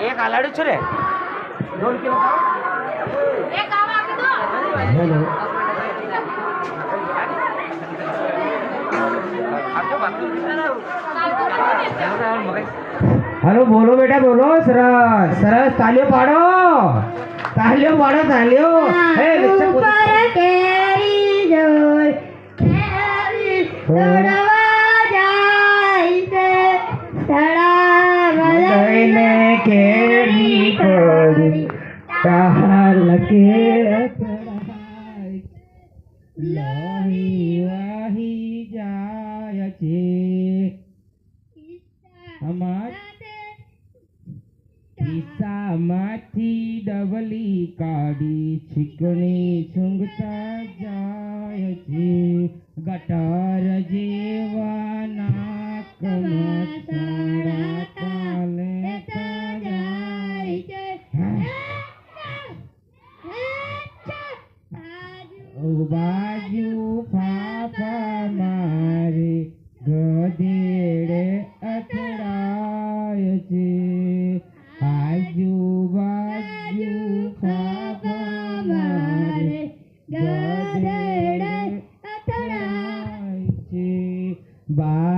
એક આલાડું છે રે એક આવા આપી દો હેલો हेलो बोलो बेटा बोलो सरस सरस तालियों पाड़ो तालियों पाड़ो तालियों हे ઉપર કેરી જોઈ કેરી તોડવા જાય છે તળાવ લઈને કેરી પડી તાલ કે લોહી વાહી જાય છે અમાર ખિસ્સામાંથી ડબલી કાઢી છીકણી સૂંઘતા જાય છે ગટર જેવા નાકમાં સાડા ચાલે જાય છે બાજુ ફાફા મારે ગધેડે અથડાય છે આજુબાજુ ફાફા મારે ગધેડે અથડાય છે બા